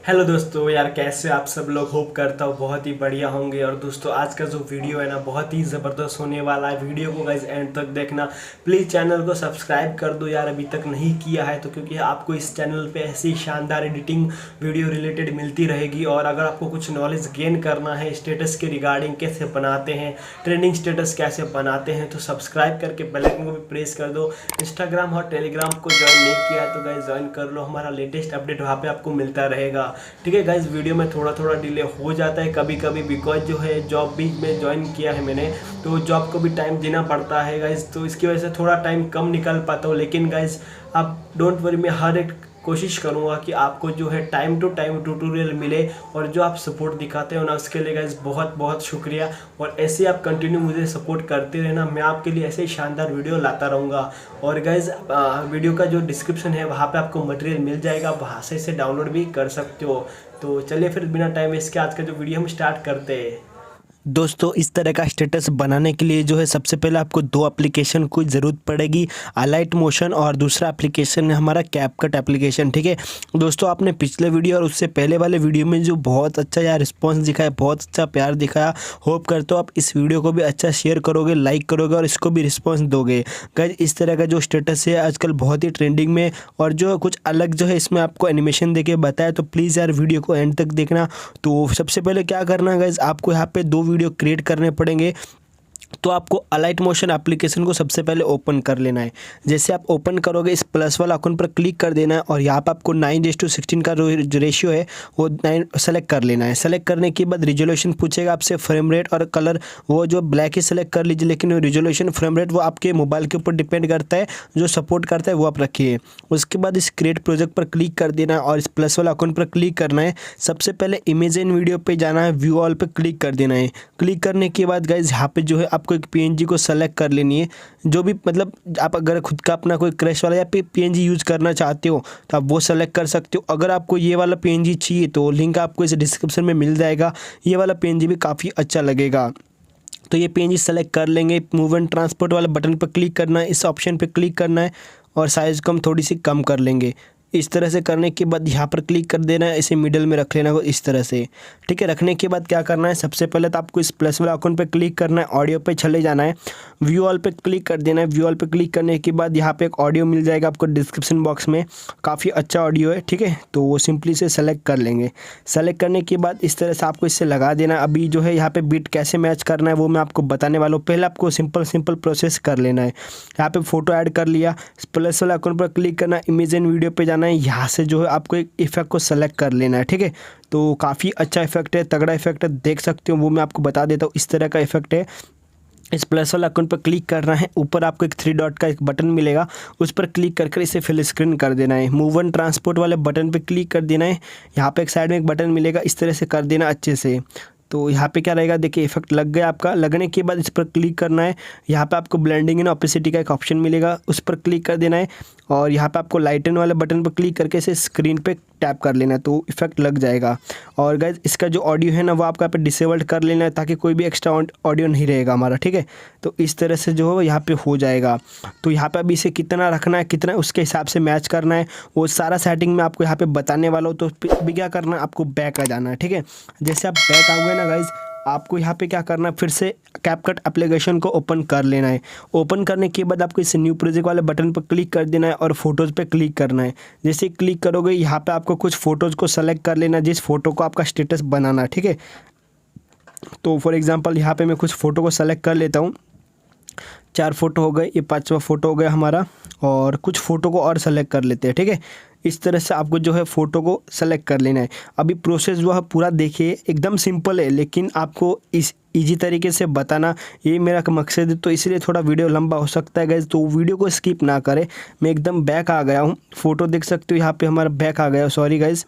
Hello दोस्तों, यार कैसे आप सब लोग। होप करता हूँ बहुत ही बढ़िया होंगे। और दोस्तों आज का जो वीडियो है ना बहुत ही ज़बरदस्त होने वाला है। वीडियो को गाइस एंड तक देखना। प्लीज़ चैनल को सब्सक्राइब कर दो यार, अभी तक नहीं किया है तो, क्योंकि आपको इस चैनल पे ऐसी शानदार एडिटिंग वीडियो रिलेटेड मिलती रहेगी। और अगर आपको कुछ नॉलेज गेन करना है स्टेटस के रिगार्डिंग, कैसे बनाते हैं ट्रेंडिंग स्टेटस कैसे बनाते हैं, तो सब्सक्राइब करके बेल आइकन को भी प्रेस कर दो। इंस्टाग्राम और टेलीग्राम को ज्वाइन नहीं किया है तो गाइस ज्वाइन कर लो, हमारा लेटेस्ट अपडेट वहाँ पे आपको मिलता रहेगा। ठीक है गाइज, वीडियो में थोड़ा थोड़ा डिले हो जाता है कभी कभी, बिकॉज जो है जॉब भी में ज्वाइन किया है मैंने, तो जॉब को भी टाइम देना पड़ता है गाइज, तो इसकी वजह से थोड़ा टाइम कम निकल पाता हूँ। लेकिन गाइज आप डोंट वरी, मैं हर एक कोशिश करूँगा कि आपको जो है टाइम टू टाइम ट्यूटोरियल मिले। और जो आप सपोर्ट दिखाते हो ना उसके लिए गाइज बहुत बहुत शुक्रिया। और ऐसे आप कंटिन्यू मुझे सपोर्ट करते रहना, मैं आपके लिए ऐसे ही शानदार वीडियो लाता रहूँगा। और गाइज वीडियो का जो डिस्क्रिप्शन है वहाँ पे आपको मटेरियल मिल जाएगा, वहाँ से इसे डाउनलोड भी कर सकते हो। तो चलिए फिर बिना टाइम वेस्ट के आज का जो वीडियो हम स्टार्ट करते हैं। दोस्तों इस तरह का स्टेटस बनाने के लिए जो है सबसे पहले आपको दो एप्लीकेशन की ज़रूरत पड़ेगी, अलाइट मोशन और दूसरा एप्लीकेशन है हमारा कैपकट एप्लीकेशन। ठीक है दोस्तों, आपने पिछले वीडियो और उससे पहले वाले वीडियो में जो बहुत अच्छा यार रिस्पांस दिखाया, बहुत अच्छा प्यार दिखाया। होप करता हूँ आप इस वीडियो को भी अच्छा शेयर करोगे, लाइक करोगे और इसको भी रिस्पॉन्स दोगे। गाइस इस तरह का जो स्टेटस है आजकल बहुत ही ट्रेंडिंग में, और जो कुछ अलग जो है इसमें आपको एनिमेशन देके बताया, तो प्लीज़ यार वीडियो को एंड तक देखना। तो सबसे पहले क्या करना है गाइस, आपको यहाँ पे दो वीडियो क्रिएट करने पड़ेंगे। तो आपको अलाइट मोशन एप्लीकेशन को सबसे पहले ओपन कर लेना है। जैसे आप ओपन करोगे इस प्लस वाला आइकन पर क्लिक कर देना है, और यहाँ पर आपको 9:16 का जो रेशियो है वो 9 सेलेक्ट कर लेना है। सेलेक्ट करने के बाद रिजोल्यूशन पूछेगा आपसे, फ्रेम रेट और कलर वो जो ब्लैक ही सेलेक्ट कर लीजिए, लेकिन रिजोल्यूशन फ्रेम रेट वो आपके मोबाइल के ऊपर डिपेंड करता है, जो सपोर्ट करता है वो आप रखिए। उसके बाद इस क्रिएट प्रोजेक्ट पर क्लिक कर देना है और इस प्लस वाला आइकन पर क्लिक करना है। सबसे पहले इमेज इन वीडियो पे जाना है, व्यू ऑल पे क्लिक कर देना है। क्लिक करने के बाद गाइज यहाँ पे जो है आपको एक पीएनजी को सेलेक्ट कर लेनी है। जो भी मतलब आप अगर खुद का अपना कोई क्रश वाला या पीएनजी यूज़ करना चाहते हो तो आप वो सेलेक्ट कर सकते हो। अगर आपको ये वाला पीएनजी चाहिए तो लिंक आपको इस डिस्क्रिप्शन में मिल जाएगा। ये वाला पीएनजी भी काफ़ी अच्छा लगेगा, तो ये पीएनजी सेलेक्ट कर लेंगे। मूव एंड ट्रांसपोर्ट वाले बटन पर क्लिक करना है, इस ऑप्शन पर क्लिक करना है और साइज़ को हम थोड़ी सी कम कर लेंगे। इस तरह से करने के बाद यहाँ पर क्लिक कर देना है, इसे मिडल में रख लेना है इस तरह से। ठीक है, रखने के बाद क्या करना है, सबसे पहले तो आपको इस प्लस वाला आइकन पे क्लिक करना है, ऑडियो पे चले जाना है, व्यू ऑल पे क्लिक कर देना है। व्यू ऑल पे क्लिक करने के बाद यहाँ पे एक ऑडियो मिल जाएगा आपको डिस्क्रिप्शन बॉक्स में, काफ़ी अच्छा ऑडियो है। ठीक है, तो वो सिंपली से सेलेक्ट कर लेंगे। सेलेक्ट करने के बाद इस तरह से आपको इससे लगा देना। अभी जो है यहाँ पे बीट कैसे मैच करना है वो मैं आपको बताने वाला हूँ। पहले आपको सिंपल प्रोसेस कर लेना है। यहाँ पे फोटो ऐड कर लिया, प्लस वाला आइकन पर क्लिक करना, इमेज इन वीडियो पे जाना है, यहाँ से जो है आपको एक इफेक्ट को सेलेक्ट कर लेना है। ठीक है, तो काफ़ी अच्छा इफेक्ट है, तगड़ा इफेक्ट है, देख सकते हो, वो मैं आपको बता देता हूँ। इस तरह का इफेक्ट है। इस प्लस वाला आइकन पर क्लिक करना है, ऊपर आपको एक 3 डॉट का एक बटन मिलेगा, उस पर क्लिक कर इसे फिल स्क्रीन कर देना है। मूव एंड ट्रांसपोर्ट वाले बटन पर क्लिक कर देना है, यहाँ पे एक साइड में एक बटन मिलेगा, इस तरह से कर देना अच्छे से। तो यहाँ पे क्या रहेगा, देखिए इफेक्ट लग गया आपका। लगने के बाद इस पर क्लिक करना है, यहाँ पे आपको ब्लेंडिंग एंड ऑपेसिटी का एक ऑप्शन मिलेगा, उस पर क्लिक कर देना है। और यहाँ पे आपको लाइटन वाले बटन पर क्लिक करके इसे स्क्रीन पे टैप कर लेना है, तो इफेक्ट लग जाएगा। और गाइज इसका जो ऑडियो है ना वो आपको यहाँ पे डिसेबल्ड कर लेना है, ताकि कोई भी एक्स्ट्रा ऑडियो नहीं रहेगा हमारा। ठीक है, तो इस तरह से जो है यहाँ पे हो जाएगा। तो यहाँ पे अभी इसे कितना रखना है, कितना उसके हिसाब से मैच करना है, वो सारा सेटिंग मैं आपको यहाँ पे बताने वाला हूँ। तो अभी क्या करना है, आपको बैक आ जाना है। ठीक है, जैसे आप बैक आ गए ना गाइज, आपको यहाँ पे क्या करना है, फिर से कैपकट एप्लीकेशन को ओपन कर लेना है। ओपन करने के बाद आपको इस न्यू प्रोजेक्ट वाले बटन पर क्लिक कर देना है और फोटोज़ पे क्लिक करना है। जैसे क्लिक करोगे यहाँ पे आपको कुछ फ़ोटोज़ को सेलेक्ट कर लेना है, जिस फोटो को आपका स्टेटस बनाना है। ठीक है, तो फॉर एग्जांपल यहाँ पे मैं कुछ फ़ोटो को सेलेक्ट कर लेता हूँ। 4 फोटो हो गए, ये 5वां फ़ोटो हो गया हमारा, और कुछ फ़ोटो को और सेलेक्ट कर लेते हैं। ठीक है, इस तरह से आपको जो है फ़ोटो को सेलेक्ट कर लेना है। अभी प्रोसेस जो है पूरा देखिए, एकदम सिंपल है, लेकिन आपको इस इजी तरीके से बताना ये मेरा मकसद है, तो इसलिए थोड़ा वीडियो लंबा हो सकता है गाइज, तो वीडियो को स्किप ना करें। मैं एकदम बैक आ गया हूँ, फ़ोटो देख सकते हो यहाँ पे हमारा बैक आ गया, सॉरी गाइज।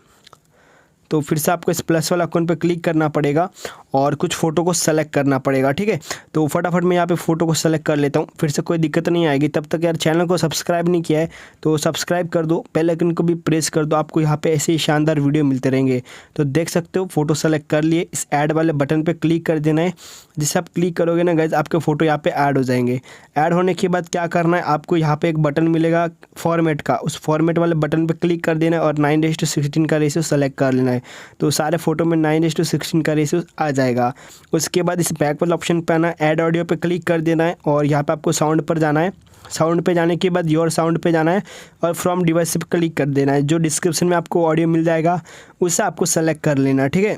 तो फिर से आपको इस प्लस वाला आइकन पे क्लिक करना पड़ेगा और कुछ फ़ोटो को सेलेक्ट करना पड़ेगा। ठीक है, तो फटाफट मैं यहाँ पे फ़ोटो को सेलेक्ट कर लेता हूँ, फिर से कोई दिक्कत नहीं आएगी। तब तक यार चैनल को सब्सक्राइब नहीं किया है तो सब्सक्राइब कर दो, बेल आइकन को भी प्रेस कर दो, आपको यहाँ पे ऐसे ही शानदार वीडियो मिलते रहेंगे। तो देख सकते हो फ़ोटो सेलेक्ट कर लिए, इस ऐड वाले बटन पर क्लिक कर देना है। जिससे आप क्लिक करोगे ना गाइज, आपके फ़ोटो यहाँ पे ऐड हो जाएंगे। ऐड होने के बाद क्या करना है, आपको यहाँ पे एक बटन मिलेगा फॉर्मेट का, उस फॉर्मेट वाले बटन पे क्लिक कर देना है और 9:16 का रेशियो सेलेक्ट कर लेना है। है। तो सारे फ़ोटो में 9:16 का रेशियो आ जाएगा। उसके बाद इस बैक वाला ऑप्शन पे आना है, ऐड ऑडियो पे क्लिक कर देना है और यहाँ पे आपको साउंड पर जाना है। साउंड पे जाने के बाद योर साउंड पे जाना है और फ्रॉम डिवाइस पे क्लिक कर देना है। जो डिस्क्रिप्शन में आपको ऑडियो मिल जाएगा उससे आपको सेलेक्ट कर लेना है, ठीक है।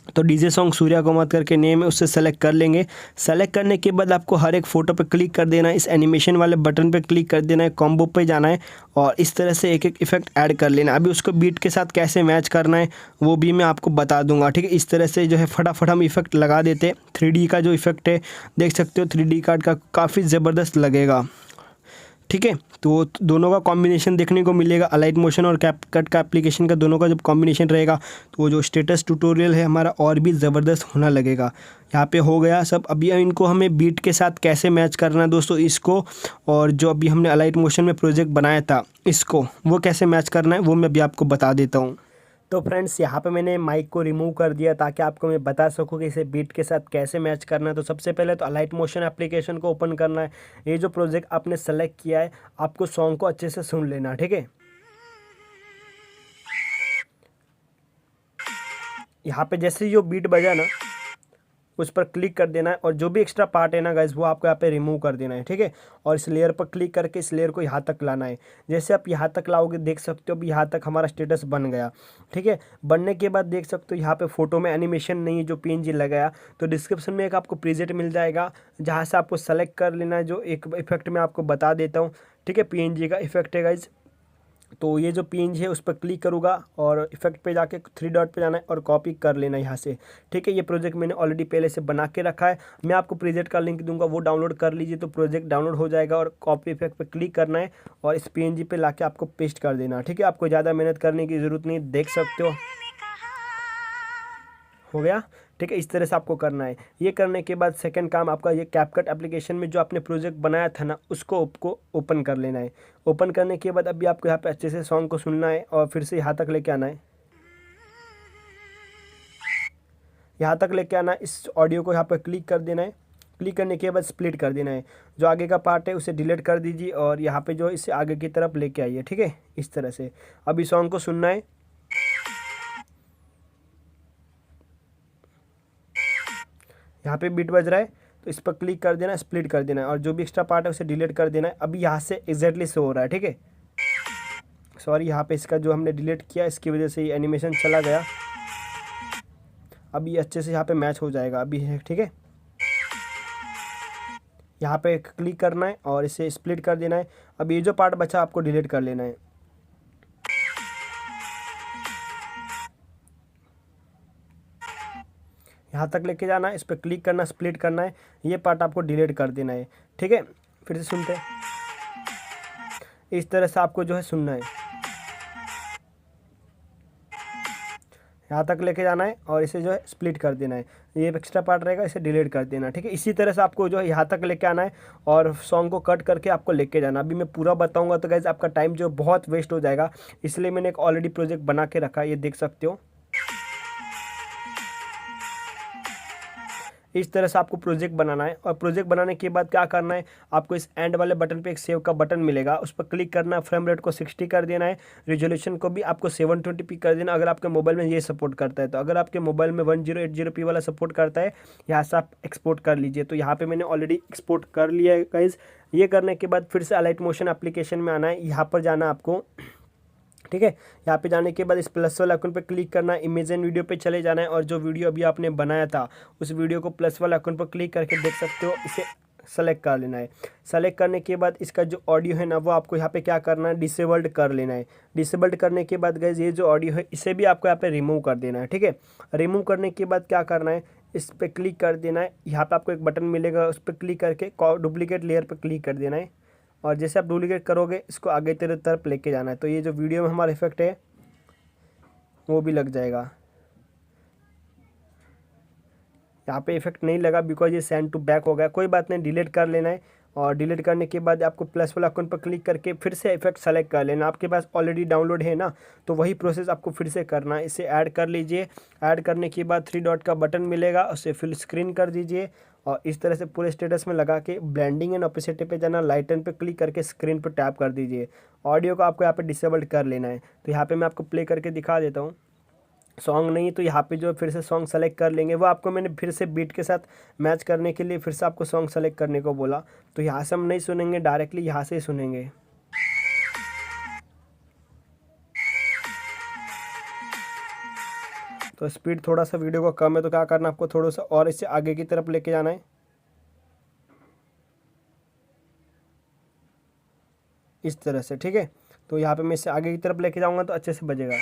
तो डीजे सॉन्ग सूर्या कुमावत करके नेम है, उससे सेलेक्ट कर लेंगे। सेलेक्ट करने के बाद आपको हर एक फ़ोटो पे क्लिक कर देना है, इस एनिमेशन वाले बटन पे क्लिक कर देना है, कॉम्बो पे जाना है और इस तरह से एक एक इफेक्ट ऐड कर लेना। अभी उसको बीट के साथ कैसे मैच करना है वो भी मैं आपको बता दूंगा, ठीक है। इस तरह से जो है फटाफट हम इफेक्ट लगा देते। 3D का जो इफेक्ट है देख सकते हो, 3D कार्ड का काफ़ी ज़बरदस्त लगेगा, ठीक है। तो दोनों का कॉम्बिनेशन देखने को मिलेगा, अलाइट मोशन और कैपकट का एप्लीकेशन का दोनों का जब कॉम्बिनेशन रहेगा तो वो जो स्टेटस ट्यूटोरियल है हमारा और भी ज़बरदस्त होना लगेगा। यहाँ पे हो गया सब। अभी इनको हमें बीट के साथ कैसे मैच करना है दोस्तों इसको, और जो अभी हमने अलाइट मोशन में प्रोजेक्ट बनाया था इसको, वो कैसे मैच करना है वो मैं अभी आपको बता देता हूँ। तो फ्रेंड्स यहाँ पे मैंने माइक को रिमूव कर दिया ताकि आपको मैं बता सकूँ कि इसे बीट के साथ कैसे मैच करना है। तो सबसे पहले तो अलाइट मोशन एप्लीकेशन को ओपन करना है। ये जो प्रोजेक्ट आपने सेलेक्ट किया है आपको सॉन्ग को अच्छे से सुन लेना, ठीक है। यहाँ पे जैसे जो बीट बजा ना उस पर क्लिक कर देना है और जो भी एक्स्ट्रा पार्ट है ना गाइस वो आपको यहाँ पे रिमूव कर देना है, ठीक है। और इस लेयर पर क्लिक करके इस लेयर को यहाँ तक लाना है। जैसे आप यहाँ तक लाओगे देख सकते हो अभी यहाँ तक हमारा स्टेटस बन गया, ठीक है। बनने के बाद देख सकते हो यहाँ पे फोटो में एनिमेशन नहीं है जो PNG लगाया, तो डिस्क्रिप्शन में एक आपको प्रीसेट मिल जाएगा जहाँ से आपको सेलेक्ट कर लेना है। जो एक इफेक्ट मैं आपको बता देता हूँ, ठीक है, PNG का इफेक्ट है गाइज। तो ये जो PNG है उस पर क्लिक करूँगा और इफेक्ट पे जाके 3 डॉट पे जाना है और कॉपी कर लेना है यहाँ से, ठीक है। ये प्रोजेक्ट मैंने ऑलरेडी पहले से बना के रखा है, मैं आपको प्रोजेक्ट का लिंक दूंगा, वो डाउनलोड कर लीजिए तो प्रोजेक्ट डाउनलोड हो जाएगा। और कॉपी इफेक्ट पे क्लिक करना है और इस PNG पे लाके आपको पेस्ट कर देना, ठीक है। आपको ज़्यादा मेहनत करने की ज़रूरत नहीं, देख सकते हो गया, ठीक है। इस तरह से आपको करना है। ये करने के बाद सेकंड काम आपका ये कैपकट एप्लीकेशन में जो आपने प्रोजेक्ट बनाया था ना उसको ओपन कर लेना है। ओपन करने के बाद अभी आपको यहाँ पे अच्छे से सॉन्ग को सुनना है और फिर से यहाँ तक लेके आना है, यहाँ तक लेके आना है। इस ऑडियो को यहाँ पर क्लिक कर देना है। क्लिक करने के बाद स्प्लिट कर देना है। जो आगे का पार्ट है उसे डिलीट कर दीजिए और यहाँ पे जो इसे आगे की तरफ लेके आइए, ठीक है। इस तरह से अभी सॉन्ग को सुनना है। यहाँ पे बीट बज रहा है तो इस पर क्लिक कर देना है, स्प्लिट कर देना है और जो भी एक्स्ट्रा पार्ट है उसे डिलीट कर देना है। अभी यहाँ से एग्जैक्टली शो हो रहा है, ठीक है। सॉरी, यहाँ पे इसका जो हमने डिलीट किया इसकी वजह से ये एनिमेशन चला गया। अभी अच्छे से यहाँ पे मैच हो जाएगा अभी है, ठीक है। यहाँ पे क्लिक करना है और इसे स्प्लिट कर देना है। अब ये जो पार्ट बचा आपको डिलीट कर लेना है। यहाँ तक लेके जाना है, इस पर क्लिक करना, स्प्लिट करना है, ये पार्ट आपको डिलीट कर देना है, ठीक है। फिर से सुनते हैं, इस तरह से आपको जो है सुनना है। यहाँ तक लेके जाना है और इसे जो है स्प्लिट कर देना है। ये एक्स्ट्रा पार्ट रहेगा इसे डिलीट कर देना, ठीक है। इसी तरह से आपको जो है यहाँ तक लेके आना है और सॉन्ग को कट करके आपको लेके जाना। अभी मैं पूरा बताऊँगा तो गाइस आपका टाइम जो बहुत वेस्ट हो जाएगा, इसलिए मैंने एक ऑलरेडी प्रोजेक्ट बना के रखा है, ये देख सकते हो। इस तरह से आपको प्रोजेक्ट बनाना है और प्रोजेक्ट बनाने के बाद क्या करना है, आपको इस एंड वाले बटन पे एक सेव का बटन मिलेगा, उस पर क्लिक करना है। फ्रेम रेट को 60 कर देना है, रेजोल्यूशन को भी आपको 720p कर देना अगर आपके मोबाइल में ये सपोर्ट करता है। तो अगर आपके मोबाइल में 1080p वाला सपोर्ट करता है, यहाँ से आप एक्सपोर्ट कर लीजिए। तो यहाँ पर मैंने ऑलरेडी एक्सपोर्ट कर लिया है गाइज। ये करने के बाद फिर से अलाइट मोशन एप्लीकेशन में आना है, यहाँ पर जाना आपको, ठीक है। यहाँ पे जाने के बाद इस प्लस वाले आइकन पे क्लिक करना है, इमेज एंड वीडियो पे चले जाना है और जो वीडियो अभी आपने बनाया था उस वीडियो को प्लस वाले आइकन पर क्लिक करके देख सकते हो, इसे सेलेक्ट कर लेना है। सेलेक्ट करने के बाद इसका जो ऑडियो है ना वो आपको यहाँ पे क्या करना है, डिसेबल्ड कर लेना है। डिसेबल्ड करने के बाद गाइस ये जो ऑडियो है इसे भी आपको यहाँ पे रिमूव कर देना है, ठीक है। रिमूव करने के बाद क्या करना है, इस पर क्लिक कर देना है। यहाँ पे आपको एक बटन मिलेगा, उस पर क्लिक करके डुप्लीकेट लेयर पर क्लिक कर देना है और जैसे आप डुप्लीकेट करोगे इसको आगे तेरे तरफ लेके जाना है। तो ये जो वीडियो में हमारा इफेक्ट है वो भी लग जाएगा। यहाँ पे इफेक्ट नहीं लगा बिकॉज ये सेंड टू बैक हो गया, कोई बात नहीं, डिलीट कर लेना है। और डिलीट करने के बाद आपको प्लस वाला आइकन पर क्लिक करके फिर से इफेक्ट सेलेक्ट कर लेना। आपके पास ऑलरेडी डाउनलोड है ना, तो वही प्रोसेस आपको फिर से करना है। इसे ऐड कर लीजिए। ऐड करने के बाद 3 डॉट का बटन मिलेगा, उसे फिल स्क्रीन कर दीजिए और इस तरह से पूरे स्टेटस में लगा के ब्लेंडिंग एंड ओपेसिटी पे जाना, लाइटन पे क्लिक करके स्क्रीन पर टैप कर दीजिए। ऑडियो को आपको यहाँ पे डिसेबल्ड कर लेना है। तो यहाँ पे मैं आपको प्ले करके दिखा देता हूँ। सॉन्ग नहीं तो यहाँ पे जो फिर से सॉन्ग सेलेक्ट कर लेंगे। वो आपको मैंने फिर से बीट के साथ मैच करने के लिए फिर से आपको सॉन्ग सेलेक्ट करने को बोला, तो यहाँ से हम नहीं सुनेंगे, डायरेक्टली यहाँ से ही सुनेंगे। तो स्पीड थोड़ा सा वीडियो का कम है, तो क्या करना आपको थोड़ा सा और इससे आगे की तरफ लेके जाना है, इस तरह से, ठीक है। तो यहाँ पे मैं इससे आगे की तरफ लेके जाऊँगा तो अच्छे से बजेगा,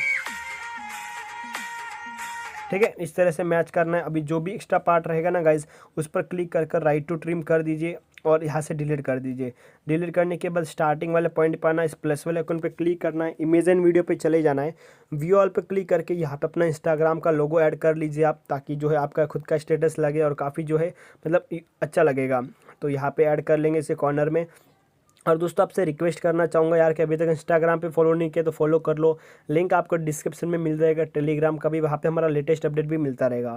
ठीक है। इस तरह से मैच करना है। अभी जो भी एक्स्ट्रा पार्ट रहेगा ना गाइज, उस पर क्लिक कर कर राइट टू ट्रिम कर दीजिए और यहाँ से डिलीट कर दीजिए। डिलीट करने के बाद स्टार्टिंग वाले पॉइंट पर आना है, इस प्लस वाले आइकन पे क्लिक करना है, इमेज एंड वीडियो पे चले जाना है, व्यू ऑल पे क्लिक करके यहाँ पे अपना इंस्टाग्राम का लोगो ऐड कर लीजिए आप, ताकि जो है आपका खुद का स्टेटस लगे और काफ़ी जो है मतलब अच्छा लगेगा। तो यहाँ पे ऐड कर लेंगे इसे कॉर्नर में। और दोस्तों आपसे रिक्वेस्ट करना चाहूँगा यार कि अभी तक इंस्टाग्राम पे फॉलो नहीं किया तो फॉलो कर लो, लिंक आपको डिस्क्रिप्शन में मिल जाएगा टेलीग्राम का भी, वहाँ पे हमारा लेटेस्ट अपडेट भी मिलता रहेगा।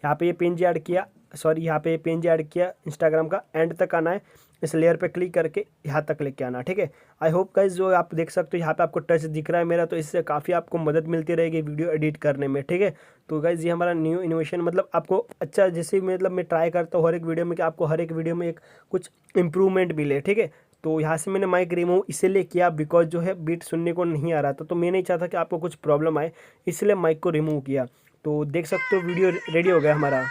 यहाँ पे ये पिन ऐड किया, यहाँ पे ये पिन ऐड किया इंस्टाग्राम का, एंड तक आना है, इस लेयर पे क्लिक करके यहाँ तक लेके आना, ठीक है। आई होप गाइस जो आप देख सकते हो यहाँ पे आपको टच दिख रहा है मेरा, तो इससे काफ़ी आपको मदद मिलती रहेगी वीडियो एडिट करने में, ठीक है। तो गाइस ये हमारा न्यू इनोवेशन मतलब आपको अच्छा, जैसे मतलब मैं ट्राई करता हूँ हर एक वीडियो में कि आपको हर एक वीडियो में एक कुछ इंप्रूवमेंट मिले, ठीक है। तो यहाँ से मैंने माइक रिमूव इसीलिए किया बिकॉज जो है बीट सुनने को नहीं आ रहा था, तो मैं नहीं चाहता कि आपको कुछ प्रॉब्लम आए, इसलिए माइक को रिमूव किया। तो देख सकते हो वीडियो रेडी हो गया हमारा,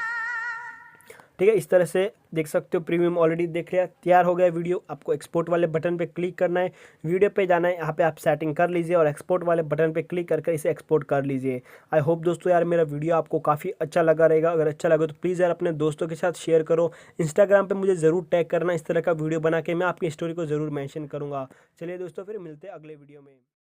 ठीक है। इस तरह से देख सकते हो, प्रीमियम ऑलरेडी देख लिया, तैयार हो गया वीडियो। आपको एक्सपोर्ट वाले बटन पे क्लिक करना है, वीडियो पे जाना है, यहाँ पे आप सेटिंग कर लीजिए और एक्सपोर्ट वाले बटन पे क्लिक करके इसे एक्सपोर्ट कर लीजिए। आई होप दोस्तों यार मेरा वीडियो आपको काफ़ी अच्छा लगा रहेगा। अगर अच्छा लगे तो प्लीज़ यार अपने दोस्तों के साथ शेयर करो, इंस्टाग्राम पर मुझे ज़रूर टैग करना, इस तरह का वीडियो बना के मैं आपकी स्टोरी को ज़रूर मैंशन करूँगा। चलिए दोस्तों फिर मिलते हैं अगले वीडियो में।